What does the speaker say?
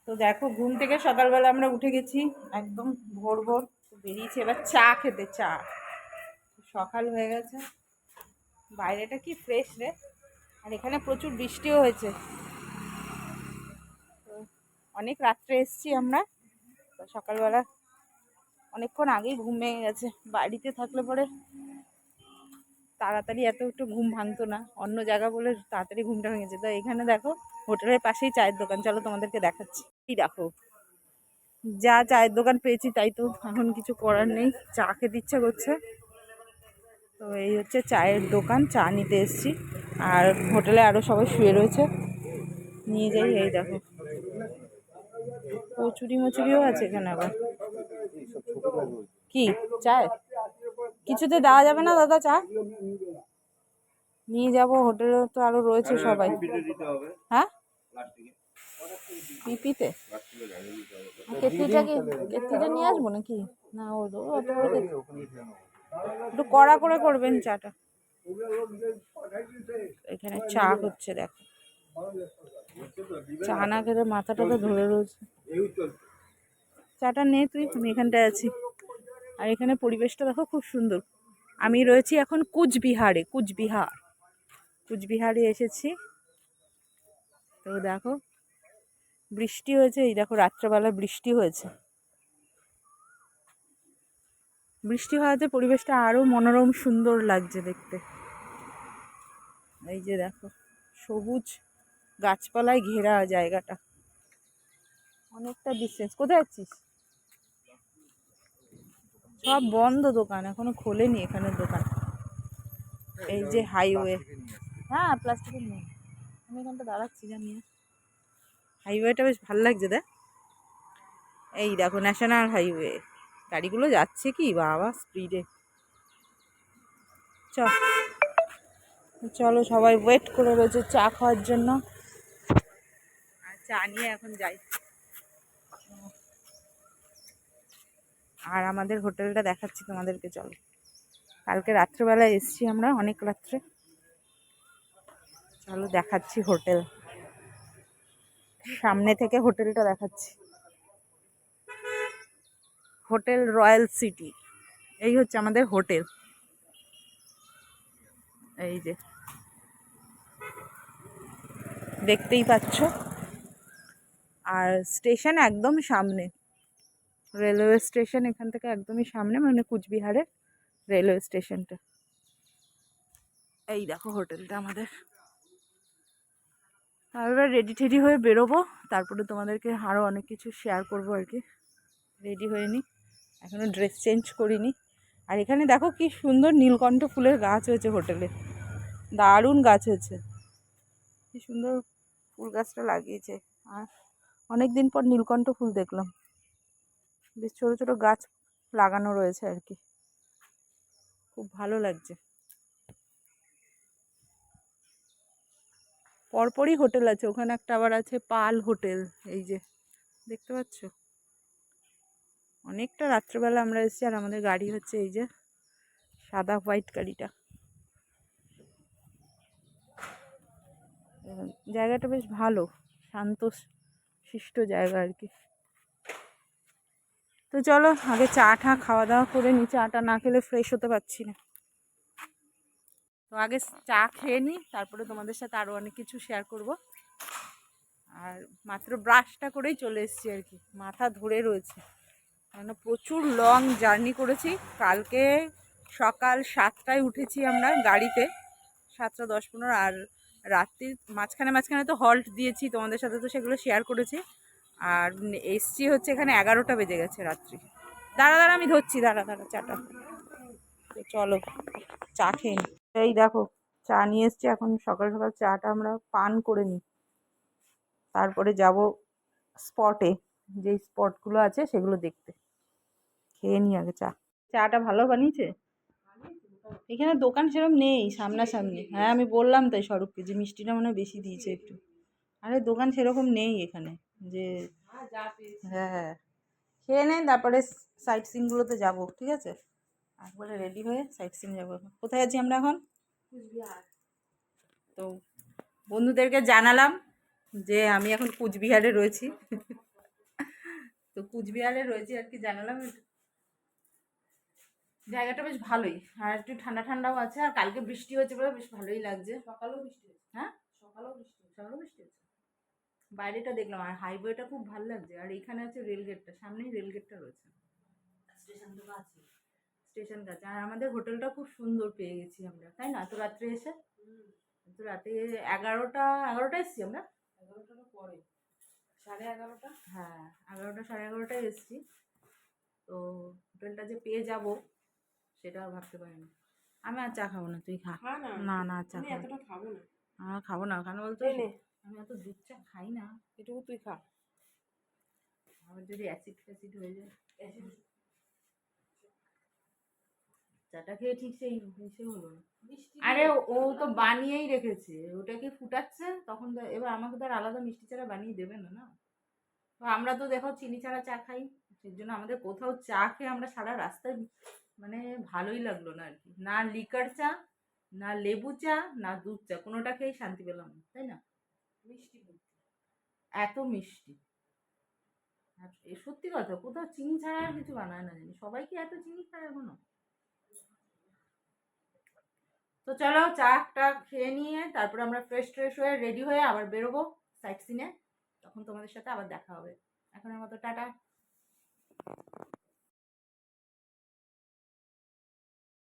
তো দেখো ঘুম থেকে সকালবেলা আমরা উঠে গেছি একদম ভোর ভোর, বেরিয়েছি এবার চা খেতে। চা সকাল হয়ে গেছে, বাইরেটা কি ফ্রেশ রে, আর এখানে প্রচুর বৃষ্টিও হয়েছে। তো অনেক রাত্রে এসছি আমরা, তো সকালবেলা অনেকক্ষণ আগেই ঘুম ভেঙে গেছে। বাড়িতে থাকলে পরে তাড়াতাড়ি এত একটু ঘুম ভাঙতো না, অন্য জায়গা বলে তাড়াতাড়ি ঘুমটা ভেঙেছে। তো এখানে দেখো হোটেলের পাশেই চায়ের দোকান, চলো তোমাদেরকে দেখাচ্ছি। এই দেখো যা চায়ের দোকান পেয়েছি তাই, তো এখন কিছু করার নেই, চা খেতে ইচ্ছা করছে। তো এই হচ্ছে চায়ের দোকান, চা নিতে এসেছি। আর হোটেলে আরও সবাই শুয়ে রয়েছে, নিয়ে যাই। এই দেখো কচুরি মচুরিও আছে এখানে। আবার কি চায় কিছুতে দেওয়া যাবে না দাদা? চা নিয়ে যাব, হোটেলে তো আরো রয়েছে সবাই। হ্যাঁ পিপিতে কেটলিটা কি, কেটলিটা নিয়ে আসবো নাকি? না একটু কড়া করে করবেন চাটা। এখানে চা হচ্ছে দেখো, চা না খেলে মাথাটা তো ধরে রয়েছে। চাটা নে তুই, আমি এখানটায় আছি। আর এখানে পরিবেশটা দেখো খুব সুন্দর। আমি রয়েছি এখন কুচবিহারে, কুচবিহারে এসেছি। তো দেখো বৃষ্টি হয়েছে, এই দেখো রাত্রেবেলা বৃষ্টি হয়েছে। বৃষ্টি হওয়াতে পরিবেশটা আরো মনোরম সুন্দর লাগছে দেখতে। এই যে দেখো সবুজ গাছপালায় ঘেরা জায়গাটা, অনেকটা ডিস্টেন্স। কোথায় যাচ্ছিস? সব বন্ধ দোকান, এখনো খোলেনি এখানের দোকান। এই যে হাইওয়ে, হ্যাঁ প্লাস্টিকের নেই। আমি এখানটা দাঁড়াচ্ছি জানিয়ে, হাইওয়েটা বেশ ভালো লাগছে দেখ। এই দেখো ন্যাশনাল হাইওয়ে, গাড়িগুলো যাচ্ছে কি বাবা স্পিডে। চলো সবাই ওয়েট করে রয়েছে চা খাওয়ার জন্য, আর চা নিয়ে এখন যাই। আর আমাদের হোটেলটা দেখাচ্ছি তোমাদেরকে, চলো। কালকে রাত্রেবেলায় এসছি আমরা, অনেক রাত্রে। চলো দেখাচ্ছি হোটেল, সামনে থেকে হোটেলটা দেখাচ্ছি। হোটেল রয়্যাল সিটি, এই হচ্ছে আমাদের হোটেল। এই যে দেখতেই পাচ্ছ, আর স্টেশন একদম সামনে, রেলওয়ে স্টেশন এখান থেকে একদমই সামনে, মানে কুচবিহারের রেলওয়ে স্টেশনটা। এই দেখো হোটেলটা আমাদের। এবার রেডি টেডি হয়ে বেরোবো, তারপরে তোমাদেরকে আরও অনেক কিছু শেয়ার করবো আর কি। রেডি হয়নি এখনও, ড্রেস চেঞ্জ করিনি। আর এখানে দেখো কি সুন্দর নীলকণ্ঠ ফুলের গাছ হয়েছে হোটেলে, দারুণ গাছ হয়েছে, কি সুন্দর ফুল গাছটা লাগিয়েছে। আর অনেক দিন পর নীলকণ্ঠ ফুল দেখলাম, বেশ ছোট ছোট গাছ লাগানো রয়েছে আর কি, খুব ভালো লাগছে। পরপরই হোটেল আছে, ওখানে একটা আবার আছে পাল হোটেল, এই যে দেখতে পাচ্ছ। অনেকটা রাত্রেবেলা আমরা এসেছি, আর আমাদের গাড়ি হচ্ছে এই যে সাদা হোয়াইট গাড়িটা। জায়গাটা বেশ ভালো, শান্ত শিষ্ট জায়গা আর কি। তো চলো আগে চা টা খাওয়া দাওয়া করে নি, চাটা না খেলে ফ্রেশ হতে পারছি না। তো আগে চা খেয়ে নিই, তারপরে তোমাদের সাথে আরও অনেক কিছু শেয়ার করব। আর মাত্র ব্রাশটা করেই চলে এসেছি আর কি, মাথা ধরে রয়েছে, কেন প্রচুর লং জার্নি করেছি। কালকে সকাল 7টায় উঠেছি আমরা গাড়িতে, 7:10-15। আর রাত্রির মাঝখানে তো হল্ট দিয়েছি, তোমাদের সাথে তো সেগুলো শেয়ার করেছি। আর এসছি হচ্ছে এখানে 11টা বেজে গেছে রাত্রি। দাঁড়া আমি ধরছি, দাঁড়া চাটা। তো চলো চা খেয়ে নি। এই দেখো চা নিয়ে এসছি, এখন সকাল সকাল চাটা আমরা পান করে নিই, তারপরে যাব স্পটে, যেই স্পটগুলো আছে সেগুলো দেখতে। খেয়ে নি আগে চা। চাটা ভালো বানিয়েছে, এখানে দোকান সেরকম নেই সামনাসামনি। হ্যাঁ আমি বললাম তাই স্বরূপকে যে মিষ্টিটা মনে হয় বেশি দিয়েছে একটু। আরে দোকান সেরকম নেই এখানে যে। হ্যাঁ খেয়ে নেন, তারপরে সাইট সিনগুলোতে যাবো, ঠিক আছে? একবারে রেডি হয়ে সাইট সিন যাবো। কোথায় আছি আমরা এখন? তো বন্ধুদেরকে জানালাম যে আমি এখন কুচবিহারে রয়েছি। কুচবিহারে রয়েছে আর কি, জানালাম। জায়গাটা বেশ ভালোই, আর একটু ঠান্ডা ঠান্ডাও আছে, আর কালকে বৃষ্টি হয়েছে বলে বেশ ভালোই লাগছে। সকালেও বৃষ্টি হয়েছে। হ্যাঁ, সকালেও বৃষ্টি হয়েছে। সকালেও বৃষ্টি হয়েছে। বাইরেটা দেখলাম, আর হাইওয়েটা খুব ভালো লাগছে। আর এখানে আছে রেলগেটটা, সামনেই রেলগেটটা রয়েছে, স্টেশন তো আছে। স্টেশন কাছে। আর আমাদের হোটেলটা খুব সুন্দর পেয়ে গেছি আমরা, তাই না? তো রাত্রে এসে, তো রাতে 11টা এসছি আমরা। 11টার পরে 11:30। হ্যাঁ, 11টা 11:30টায় এসছি। তো হোটেলটা যে পেয়ে যাব সেটা ভাবতে পারিনি। আমি আর চা খাবো না, তুই খা। খা না। না না, চা আমি খাবো এতটা খাবো না। আমার খাবো না, কেন বলতো? এই নে, আমি এত দুধ চা খাই না। এটুকু তুই খা। আমার যদি অ্যাসিড ফ্যাসিড হয়ে যায়। চাটা খেয়ে ঠিক সেই সে হলো না। বৃষ্টি আরে দিয়ে ও তো বানিয়েই রেখেছে, ওটাকে ফুটাচ্ছে, তখন তো এবার আমাকে তো আর আলাদা মিষ্টি ছাড়া বানিয়ে দেবে না, না? তো আমরা তো দেখো চিনি ছাড়া চা খাই, সেই জন্য আমাদের কোথাও চা খেয়ে আমরা সারা রাস্তায় মানে ভালোই লাগলো না আর কি। না লিকার চা, না লেবু চা, না দুধ চা, কোনোটা খেয়েই শান্তি পেলাম না, তাই না? মিষ্টি বুদ্ধি। এত মিষ্টি। আর এ সত্যি কথা, কোথাও চিনি ছাড়া আর কিছু বানায় না জানি, সবাই কি এত চিনি খায় এখনো? তো চলো চাটা খেয়ে নিয়ে তারপরে আমরা ফ্রেশ ট্রেশ হয়ে রেডি হয়ে আবার বেরোবো সাইট সিনে। তখন তোমাদের সাথে আবার দেখা হবে। এখনের মতো টাটা।